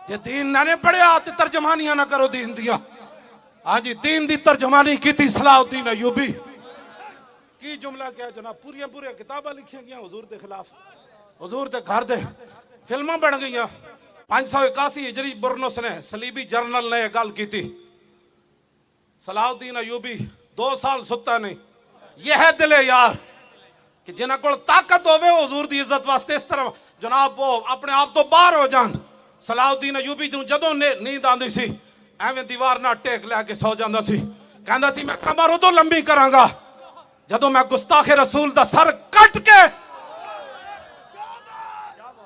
جے دین نہ نے پڑھیا تے ترجمانیاں نہ کرو دین دیا. ہاں جی دین دی ترجمانی کی تھی صلاح الدین ایوبی. کی جملہ کیا جناب, پوریا کتاباں لکھی گیا حضور دے خلاف, حضور دے گھر دے فلماں بن گئی. 581 ہجری برنس نے صلیبی جرنل نے گل کی تھی, صلاح الدین ایوبی 2 سال ستا نہیں. یہ ہے دل یار کہ جنہ کو طاقت ہوئے حضور دی عزت واسطے اس طرح جناب وہ اپنے آپ تو باہر ہو جان. صلاح الدین ایوبی جدوں نیند آندی سی ایویں دیوار نہ ٹیک لے کے سو جاندا سی, کہندا سی میں کمر ادوں لمبی کراں گا جدوں میں گستاخ رسول دا سر کٹ کے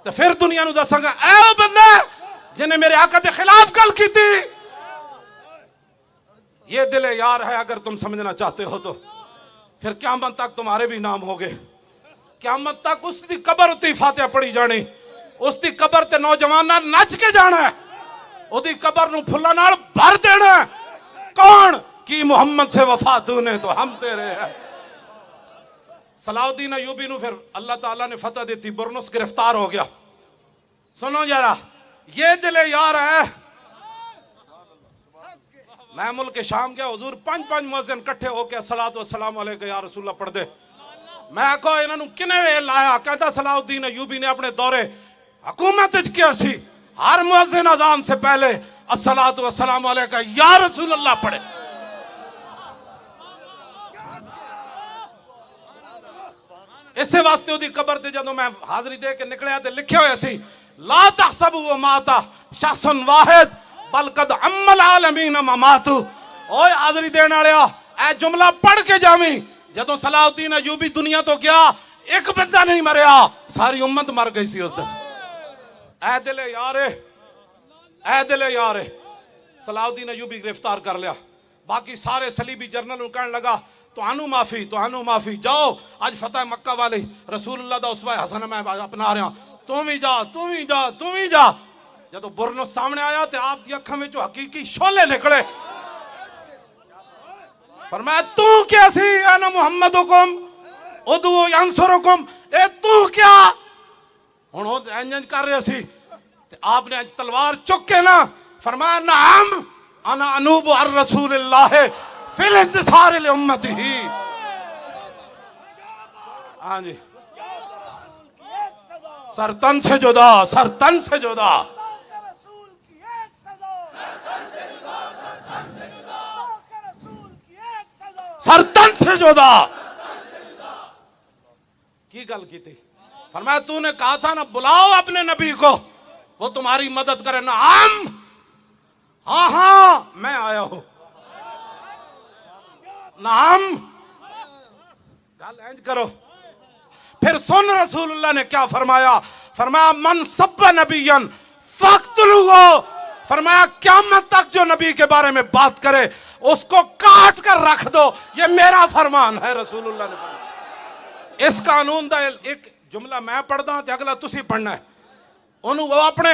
تو پھر دنیا نو دساں گا اے او بندہ جنہیں میرے آقا دے خلاف گل کی تھی. یہ دل یار ہے. اگر تم سمجھنا چاہتے ہو تو پھر قیامت تک تمہارے بھی نام ہوگے. قیامت تک اس دی قبر اتی فاتحہ پڑھی جانی, اس دی قبر تے نوجوانہ نچ کے جانا ہے, اس دی قبر نو پھلا نال بھر دینا ہے. کون کی محمد سے وفا دونے تو ہم تیرے ہیں. صلاح الدین ایوبی نو پھر اللہ تعالیٰ نے فتح دیتی, برنس گرفتار ہو گیا. سنو ذرا, یہ دل یار ہے. میں ملک شام گیا, حضور 5 مؤذن کٹھے ہو کے الصلاۃ والسلام علیکہ یا رسول اللہ پڑھ دے. میں کہا انہوں نے کنے لایا, کہتا صلاح الدین ایوبی نے اپنے دورے حکومت کیا سی ہر مؤذن اذان سے پہلے الصلاۃ والسلام علیکہ یا رسول اللہ پڑھے. اسے واسطے دی قبر تے جدوں میں حاضری دے کے نکلیا تے لکھے ہوئے سی لا تحسبوا ماتا شخص واحد بل قد عم العالمین مماتو. اوے حاضری دین والیا اے جملہ پڑھ کے جاویں, جدوں صلاح الدین ایوبی دنیا تو گیا ایک بندہ نہیں مریا, ساری امت مر گئی سی اس دن. اے دل یارے, اے دل یارے. صلاح الدین ایوبی گرفتار کر لیا. باقی سارے صلیبی جرنل کہنے لگا تو معافی, جاؤ آج فتح مکہ والی رسول اللہ دا اسوہ حسن میں اپنا رہا, تم ہی جا. جدو برنس سامنے آیا تے آپ دی اکھاں میں جو حقیقی شولے نکلے. فرمایا تو کیا سی انا محمدکم ادعو ینصرکم, اے تو کیا ہن انج کر رہے سی. آپ نے تلوار چک کے نا فرمایا نعم انا انوب عن رسول اللہ فی الانتصار لامتہ. ہاں جی, سر تن سے جدا, سر تن سے جدا. کی گل کی تھی؟ فرمایا تو نے کہا تھا نا بلاؤ اپنے نبی کو وہ تمہاری مدد کرے. نعم, ہاں میں آیا ہوں. نعم, گل اینج کرو. پھر سن رسول اللہ نے کیا فرمایا, فرمایا من سب نبیًا فاقتلوہ. فرمایا قیامت تک جو نبی کے بارے میں بات کرے اس کو کاٹ کر رکھ دو, یہ میرا فرمان ہے. رسول اللہ نے فرمایا. اس قانون دا ایک جملہ میں پڑھدا تے اگلا تسی پڑھنا ہے. انہوں وہ اپنے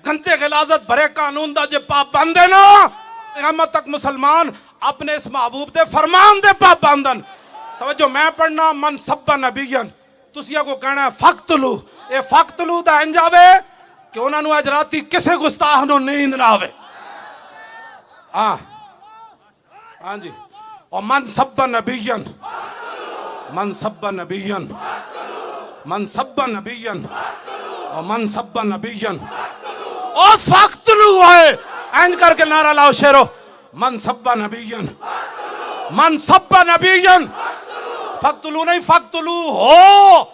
گندے غلاظت بھرے قانون دا جے پابند ہے نا, قیامت تک مسلمان اپنے اس محبوب دے فرمان دے پابندن. توجہ میں پڑھنا من سب نبیًا, تسی کو کہنا ہے فقتلو. اے فقتلو دا انجاوے کہ انہوں نے اجراتی کسے گستاخ نو نیند نہ آوے. ہاں جی, اور من سب نبیًا اور من سب نبیًا اور فقتلو ہے. این کر کے نعرہ لاؤ شیرو, من سب نبیًا فقتلو نہیں, فقتلو ہو.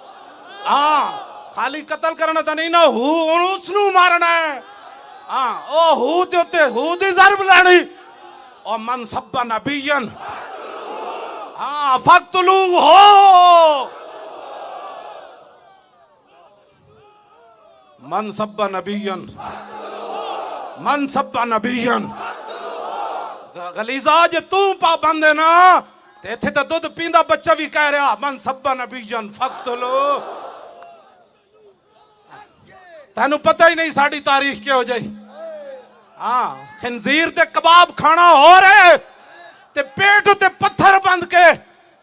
خالی قتل کرنا تا نہیں نا, ہو اس نو مارنا ہے. او ہو تے ہوتے ہو دی ضرب لانی. اور من سب نبیًا فقتلو ہو. من سب نبیًا غلیظہ جے تو پابند ہے نا تے تھے تا دودھ پیندا بچہ بھی کہہ رہا من سب نبیًا فقتلو. تینوں پتہ ہی نہیں ساڑی تاریخ کیا ہو جائی. خنزیر تے کباب کھانا ہو رہے تے پیٹ تے پتھر بند کے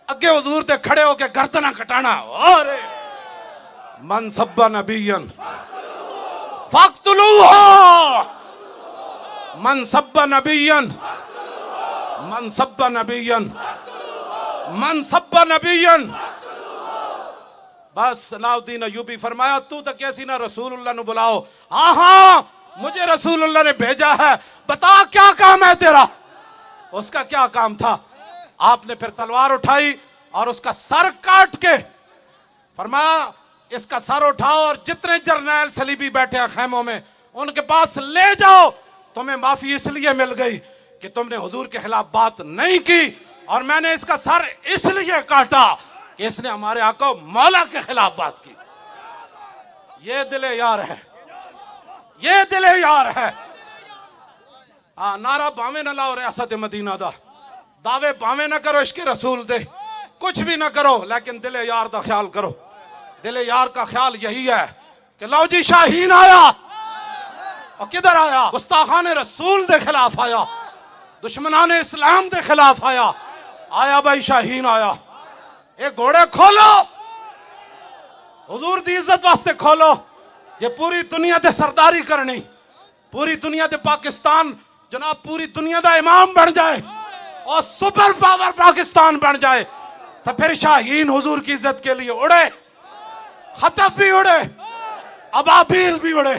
اگے حضور تے کھڑے ہو کے گردنہ کٹانا ہو رہے. من سب نبیًا فقتلوہ من سب نبیًا من سب نبیًا من سب نبیًا. بس صلاح الدین ایوبی فرمایا تو تو کیسی نہ رسول اللہ نے بلاؤ. ہاں مجھے رسول اللہ نے بھیجا ہے, بتا کیا کام ہے تیرا. اس کا کیا کام تھا؟ آپ نے پھر تلوار اٹھائی اور اس کا سر کاٹ کے فرمایا اس کا سر اٹھاؤ اور جتنے جرنیل صلیبی بیٹھے ہیں خیموں میں ان کے پاس لے جاؤ. تمہیں معافی اس لیے مل گئی کہ تم نے حضور کے خلاف بات نہیں کی, اور میں نے اس کا سر اس لیے کاٹا کہ اس نے ہمارے آقا مولا کے خلاف بات کی. یہ دل یار ہے, یہ دل یار ہے. نعرہ باویں نہ لاؤ ریاست مدینہ دا, دعوے باویں نہ کرو عشق رسول دے, کچھ بھی نہ کرو, لیکن دل یار دا خیال کرو. دل یار کا خیال یہی ہے کہ لو جی شاہین آیا, اور کدھر آیا؟ گستاخان رسول دے خلاف آیا, دشمنان اسلام دے خلاف آیا. آیا بھائی شاہین آیا. اے گھوڑے کھولو, حضور دی عزت واسطے کھولو. یہ پوری دنیا دے سرداری کرنی, پوری دنیا دے پاکستان جناب پوری دنیا دا امام بن جائے اور سپر پاور پاکستان بن جائے تو پھر شاہین حضور کی عزت کے لیے اڑے, خطب بھی اڑے, ابابیل بھی اڑے,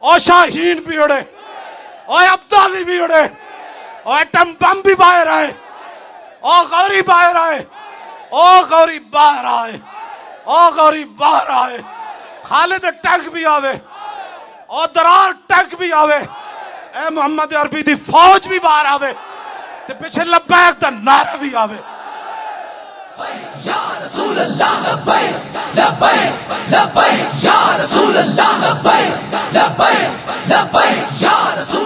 اور شاہین بھی اڑے, اور عبدالی بھی اڑے, اور ایٹم بم بھی باہر آئے, اور غوری باہر آئے, اور غوری باہر آئے, اور غوری باہر آئے, خالد ٹینک بھی آوے, اور درار ٹینک بھی آوے, اے محمد عربی دی فوج بھی باہر آوے, تے پیچھے لبیک دا نعرہ بھی آوے. یا رسول اللہ لبیک لبیک لبیک یا رسول اللہ لبیک لبیک لبیک یا رسول